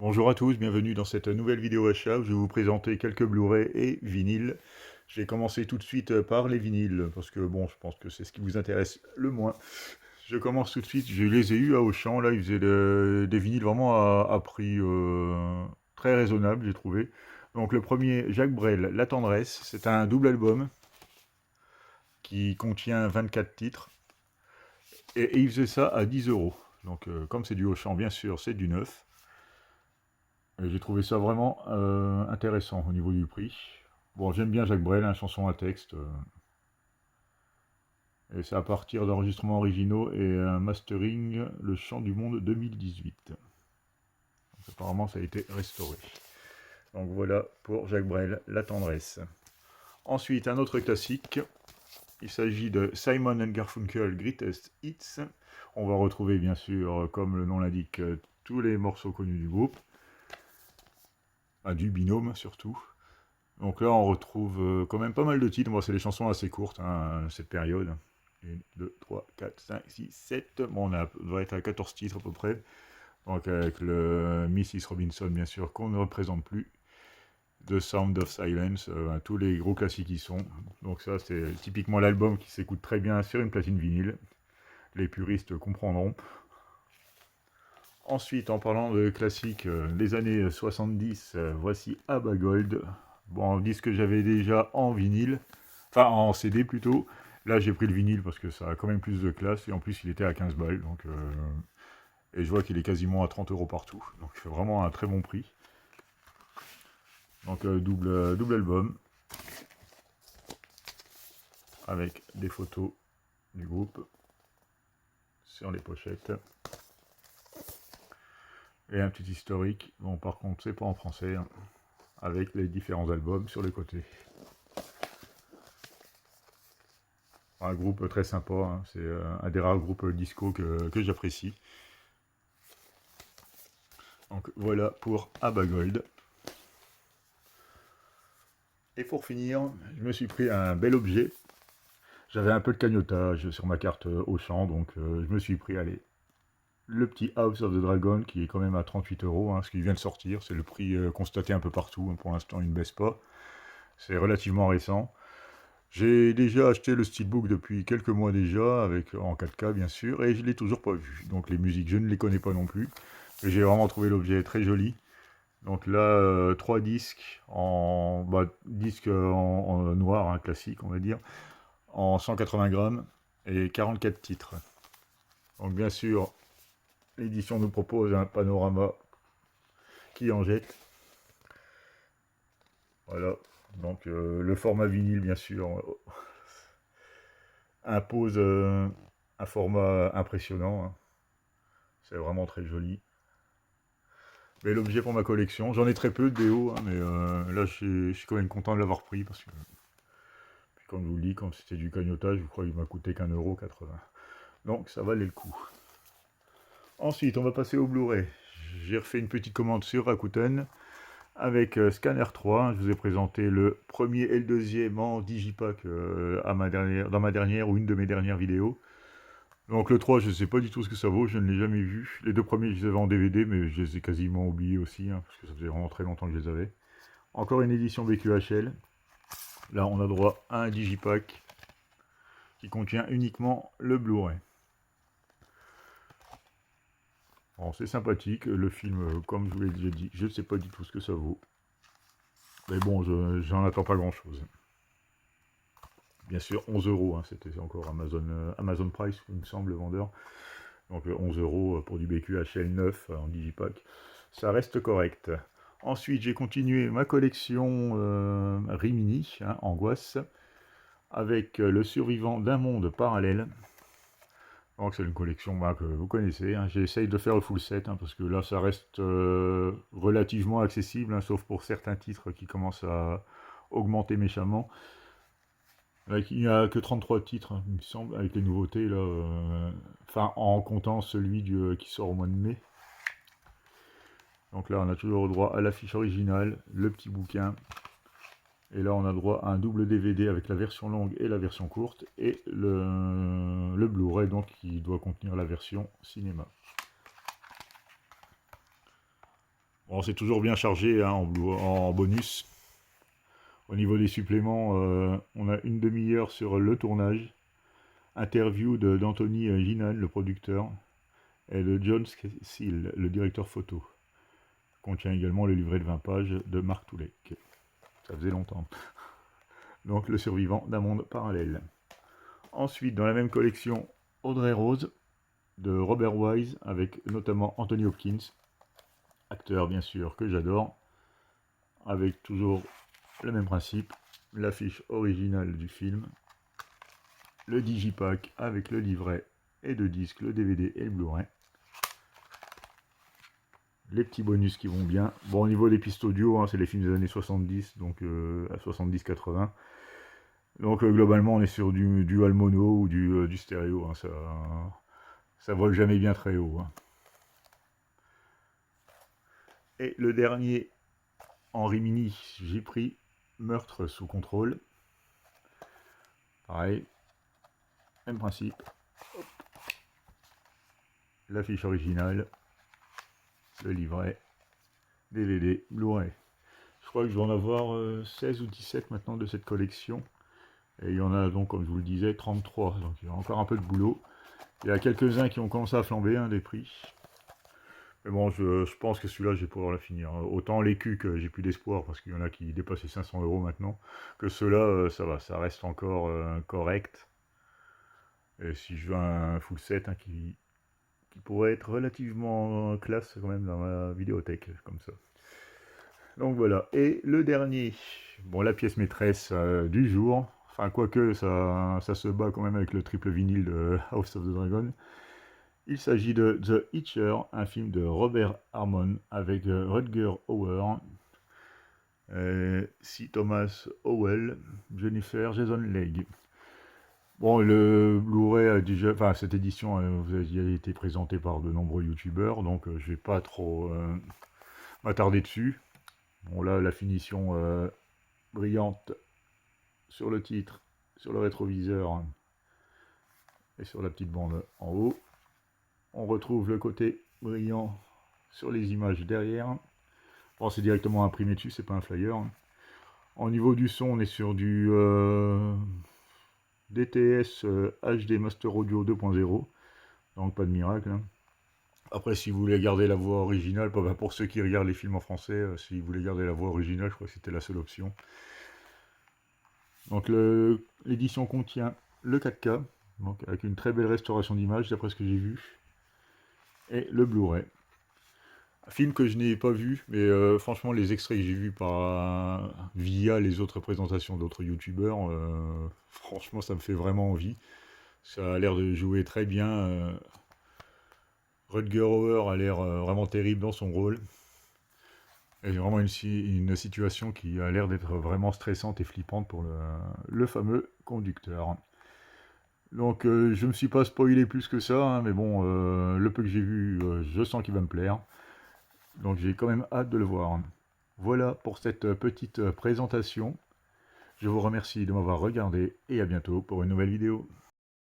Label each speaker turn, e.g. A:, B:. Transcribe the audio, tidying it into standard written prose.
A: Bonjour à tous, bienvenue dans cette nouvelle vidéo achat où je vais vous présenter quelques Blu-ray et vinyles. J'ai commencé tout de suite par les vinyles parce que bon, je pense que c'est ce qui vous intéresse le moins. Je commence tout de suite, je les ai eus à Auchan, là ils faisaient des vinyles vraiment à prix très raisonnable, j'ai trouvé. Donc le premier, Jacques Brel, La Tendresse, c'est un double album qui contient 24 titres et il faisait ça à 10 euros. Donc comme c'est du Auchan, bien sûr, c'est du neuf. Et j'ai trouvé ça vraiment intéressant au niveau du prix. Bon, j'aime bien Jacques Brel, hein, chanson à texte. Et c'est à partir d'enregistrements originaux et un mastering, Le Chant du Monde 2018. Donc, apparemment, ça a été restauré. Donc voilà pour Jacques Brel, La Tendresse. Ensuite, un autre classique. Il s'agit de Simon and Garfunkel Greatest Hits. On va retrouver, bien sûr, comme le nom l'indique, tous les morceaux connus du groupe. Du binôme, surtout. Donc là, on retrouve quand même pas mal de titres. Moi, c'est des chansons assez courtes, hein, cette période. 1, 2, 3, 4, 5, 6, 7. Bon, on doit être à 14 titres à peu près. Donc avec le Mrs. Robinson, bien sûr, qu'on ne représente plus. The Sound of Silence, tous les gros classiques qui sont. Donc ça, c'est typiquement l'album qui s'écoute très bien sur une platine vinyle. Les puristes comprendront. Ensuite, en parlant de classiques des années 70, voici Abba Gold. Bon, un disque que j'avais déjà en vinyle, enfin en CD plutôt. Là, j'ai pris le vinyle parce que ça a quand même plus de classe. Et en plus, il était à 15 balles. Donc, et je vois qu'il est quasiment à 30 euros partout. Donc, c'est vraiment un très bon prix. Donc, double album. Avec des photos du groupe sur les pochettes. Et un petit historique. Bon, par contre, c'est pas en français, hein, avec les différents albums sur les côtés. Un groupe très sympa, hein, c'est un des rares groupes disco que j'apprécie. Donc voilà pour Abba Gold. Et pour finir, je me suis pris un bel objet. J'avais un peu de cagnotage sur ma carte Auchan, donc je me suis pris, allez, le petit House of the Dragon qui est quand même à 38 euros, hein, ce qui vient de sortir. C'est le prix constaté un peu partout, hein, pour l'instant il ne baisse pas. C'est relativement récent. J'ai déjà acheté le steelbook depuis quelques mois déjà, en 4K bien sûr, et je ne l'ai toujours pas vu. Donc les musiques, je ne les connais pas non plus. Mais j'ai vraiment trouvé l'objet très joli. Donc là, 3 disques disques en noir, hein, classique on va dire, en 180 grammes et 44 titres. Donc bien sûr, l'édition nous propose un panorama qui en jette. Voilà. Donc le format vinyle bien sûr impose un format impressionnant, hein. C'est vraiment très joli. Bel objet pour ma collection. J'en ai très peu de BO, hein, mais là je suis quand même content de l'avoir pris parce que, puis comme je vous le dis, comme c'était du cagnotage, je crois qu'il m'a coûté qu'1,80 €. Donc ça valait le coup. Ensuite, on va passer au Blu-ray. J'ai refait une petite commande sur Rakuten avec Scanner 3. Je vous ai présenté le premier et le deuxième en digipack dans ma dernière ou une de mes dernières vidéos. Donc le 3, je ne sais pas du tout ce que ça vaut, je ne l'ai jamais vu. Les deux premiers, je les avais en DVD, mais je les ai quasiment oubliés aussi, hein, parce que ça faisait vraiment très longtemps que je les avais. Encore une édition BQHL. Là, on a droit à un digipack qui contient uniquement le Blu-ray. Bon, c'est sympathique, le film, comme je vous l'ai déjà dit, je ne sais pas du tout ce que ça vaut. Mais bon, j'en attends pas grand-chose. Bien sûr, 11 euros, hein, c'était encore Amazon Price, il me semble, le vendeur. Donc 11 euros pour du BQHL 9 en digipack. Ça reste correct. Ensuite, j'ai continué ma collection Rimini, hein, Angoisse, avec Le survivant d'un monde parallèle. Donc c'est une collection que vous connaissez, hein. J'essaye de faire le full set, hein, parce que là ça reste relativement accessible, hein, sauf pour certains titres qui commencent à augmenter méchamment. Il n'y a que 33 titres, hein, il me semble, avec les nouveautés, là, enfin en comptant celui qui sort au mois de mai. Donc là on a toujours droit à l'affiche originale, le petit bouquin. Et là on a droit à un double DVD avec la version longue et la version courte, et le Blu-ray donc qui doit contenir la version cinéma. Bon, c'est toujours bien chargé hein, en bonus. Au niveau des suppléments, on a une demi-heure sur le tournage, interview d'Anthony Ginan, le producteur, et de John Seal, le directeur photo. Contient également le livret de 20 pages de Marc Toulek. Ça faisait longtemps. Donc le survivant d'un monde parallèle. Ensuite, dans la même collection, Audrey Rose, de Robert Wise, avec notamment Anthony Hopkins, acteur bien sûr que j'adore, avec toujours le même principe, l'affiche originale du film, le digipack avec le livret et deux disques, le DVD et le Blu-ray. Les petits bonus qui vont bien. Bon, au niveau des pistes audio, hein, c'est les films des années 70, donc à 70-80. Donc globalement, on est sur du dual mono ou du stéréo. Hein, ça vole jamais bien très haut. Hein. Et le dernier en Rimini, j'ai pris Meurtre sous contrôle. Pareil, même principe. L'affiche originale, le livret, DVD, Blu-ray. Je crois que je vais en avoir 16 ou 17 maintenant de cette collection. Et il y en a donc, comme je vous le disais, 33. Donc il y a encore un peu de boulot. Il y a quelques-uns qui ont commencé à flamber, hein, des prix. Mais bon, je pense que celui-là, je vais pouvoir la finir. Autant les culs, j'ai plus d'espoir, parce qu'il y en a qui dépassent les 500 € maintenant, que ceux-là, ça va, ça reste encore correct. Et si je veux un full set hein, qui pourrait être relativement classe quand même dans ma vidéothèque, comme ça. Donc voilà. Et le dernier, bon, la pièce maîtresse du jour, enfin quoique ça se bat quand même avec le triple vinyle de House of the Dragon. Il s'agit de The Hitcher, un film de Robert Harmon avec Rutger Hauer, C. Thomas Howell, Jennifer Jason Leigh. Bon, le Blu-ray a déjà, enfin cette édition a été présentée par de nombreux youtubeurs, donc je vais pas trop m'attarder dessus. Bon là, la finition brillante sur le titre, sur le rétroviseur et sur la petite bande en haut. On retrouve le côté brillant sur les images derrière. Bon, c'est directement imprimé dessus, c'est pas un flyer. Au niveau du son, on est sur du DTS HD Master Audio 2.0, donc pas de miracle. Hein. Après, si vous voulez garder la voix originale, pour ceux qui regardent les films en français, si vous voulez garder la voix originale, je crois que c'était la seule option. Donc l'édition contient le 4K, donc avec une très belle restauration d'image d'après ce que j'ai vu, et le Blu-ray. Un film que je n'ai pas vu, mais franchement les extraits que j'ai vus via les autres présentations d'autres youtubeurs, franchement ça me fait vraiment envie. Ça a l'air de jouer très bien. Rutger Hauer a l'air vraiment terrible dans son rôle. Et vraiment une situation qui a l'air d'être vraiment stressante et flippante pour le fameux conducteur. Donc je me suis pas spoilé plus que ça, hein, mais bon, le peu que j'ai vu, je sens qu'il va me plaire. Donc j'ai quand même hâte de le voir. Voilà pour cette petite présentation. Je vous remercie de m'avoir regardé et à bientôt pour une nouvelle vidéo.